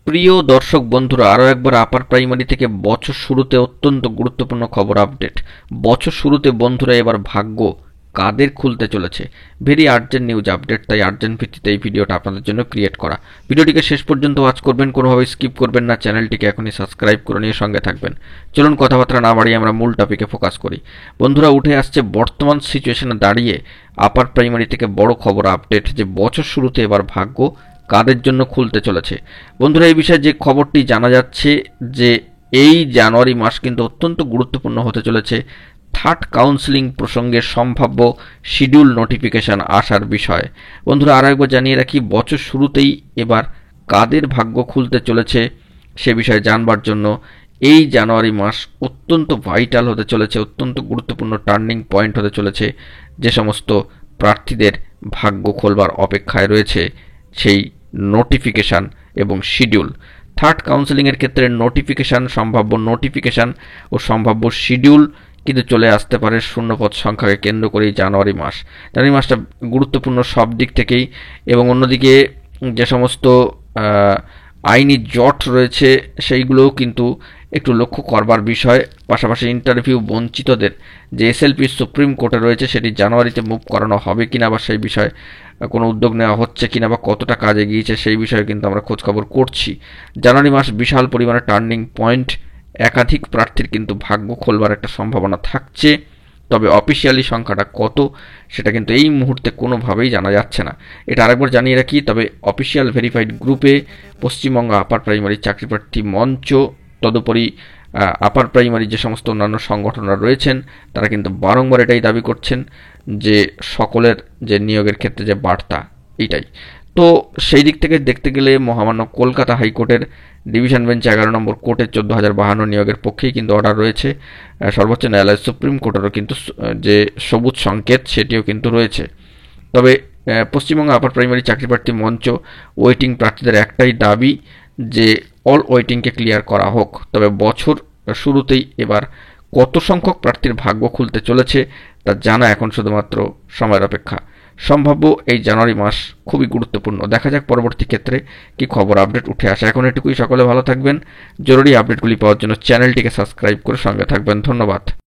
প্রিয় দর্শক বন্ধুরা, আরও একবার আপার প্রাইমারি থেকে বছর শুরুতে অত্যন্ত গুরুত্বপূর্ণ খবর আপডেট। বছর শুরুতে বন্ধুরা এবার ভাগ্য কাদের খুলতে চলেছে, ভেরি আর্জেন্ট নিউজ আপডেট, তাই আর্জেন্ট ভিত্তিতে এই ভিডিওটা আপনাদের জন্য ক্রিয়েট করা। ভিডিওটিকে শেষ পর্যন্ত ওয়াচ করবেন, কোনোভাবে স্কিপ করবেন না, চ্যানেলটিকে এখনই সাবস্ক্রাইব করে নিয়ে সঙ্গে থাকবেন। চলুন কথাবার্তা না বাড়িয়ে আমরা মূল টপিকে ফোকাস করি। বন্ধুরা, উঠে আসছে বর্তমান সিচুয়েশনে দাঁড়িয়ে আপার প্রাইমারি থেকে বড় খবর আপডেট যে বছর শুরুতে এবার ভাগ্য কাদের জন্য খুলতে চলেছে। বন্ধুরা, এই বিষয়ে যে খবরটি জানা যাচ্ছে যে এই জানুয়ারি মাস কিন্তু অত্যন্ত গুরুত্বপূর্ণ হতে চলেছে থার্ড কাউন্সেলিং প্রসঙ্গে সম্ভাব্য শিডিউল নোটিফিকেশন আসার বিষয়ে। বন্ধুরা, আরও একবার জানিয়ে রাখি, বছর শুরুতেই এবার কাদের ভাগ্য খুলতে চলেছে সে বিষয়ে জানবার জন্য এই জানুয়ারি মাস অত্যন্ত ভাইটাল হতে চলেছে, অত্যন্ত গুরুত্বপূর্ণ টার্নিং পয়েন্ট হতে চলেছে। যে সমস্ত প্রার্থীদের ভাগ্য খোলবার অপেক্ষায় রয়েছে সেই নোটিফিকেশান এবং শিডিউল। থার্ড কাউন্সেলিংয়ের ক্ষেত্রে নোটিফিকেশান, সম্ভাব্য নোটিফিকেশান ও সম্ভাব্য শিডিউল কিন্তু চলে আসতে পারে শূন্যপদ সংখ্যাকে কেন্দ্র করেই জানুয়ারি মাস। জানুয়ারি মাসটা গুরুত্বপূর্ণ সব দিক থেকেই, এবং অন্যদিকে যে সমস্ত আইনি জট রয়েছে সেইগুলোও কিন্তু একটু লক্ষ্য করবার বিষয়। পাশাপাশি ইন্টারভিউ বঞ্চিতদের যে এসএলপি সুপ্রিম কোর্টে রয়েছে সেটি জানুয়ারিতে মুভ করানো হবে কিনা বা সেই বিষয়ে কোনো উদ্যোগ নেওয়া হচ্ছে কিনা বা কতটা কাজে গিয়েছে সেই বিষয়ে কিন্তু আমরা খোঁজখবর করছি। জানুয়ারি মাস বিশাল পরিমাণে টার্নিং পয়েন্ট, একাধিক প্রার্থীর কিন্তু ভাগ্য খোলবার একটা সম্ভাবনা থাকছে। তবে অফিসিয়ালি সংখ্যাটা কত সেটা কিন্তু এই মুহূর্তে কোনোভাবেই জানা যাচ্ছে না। এটা আরেকবার জানিয়ে রাখি, তবে অফিসিয়াল ভেরিফাইড গ্রুপে পশ্চিমবঙ্গ আপার প্রাইমারি চাকরি প্রার্থী মঞ্চ, তদুপরি আপার প্রাইমারি যে সমস্ত অন্যান্য সংগঠনরা রয়েছেন তারা কিন্তু বারংবার এটাই দাবি করছেন যে সকলের যে নিয়োগের ক্ষেত্রে যে বার্তা এইটাই। তো সেই দিক থেকে দেখতে গেলে মহামান্য কলকাতা হাইকোর্টের ডিভিশন বেঞ্চ 11 নম্বর কোর্টের 14,052 নিয়োগের পক্ষেই কিন্তু অর্ডার রয়েছে। সর্বোচ্চ ন্যায়ালয় সুপ্রিম কোর্টেরও কিন্তু যে সবুজ সংকেত সেটিও কিন্তু রয়েছে। তবে পশ্চিমবঙ্গ আপার প্রাইমারি চাকরি প্রার্থী মঞ্চ ওয়েটিং প্রার্থীদের একটাই দাবি যে অল ওয়েটিংকে ক্লিয়ার করা হোক। তবে বছর শুরুতেই এবার কত সংখ্যক প্রার্থীর ভাগ্য খুলতে চলেছে তা জানা এখন শুধুমাত্র সময়ের অপেক্ষা। সম্ভাব্য এই জানুয়ারি মাস খুবই গুরুত্বপূর্ণ। দেখা যাক পরবর্তী ক্ষেত্রে কি খবর আপডেট উঠে আসে। এখন এটুকুই, সকলে ভালো থাকবেন। জরুরি আপডেটগুলি পাওয়ার জন্য চ্যানেলটিকে সাবস্ক্রাইব করে সঙ্গে থাকবেন। ধন্যবাদ।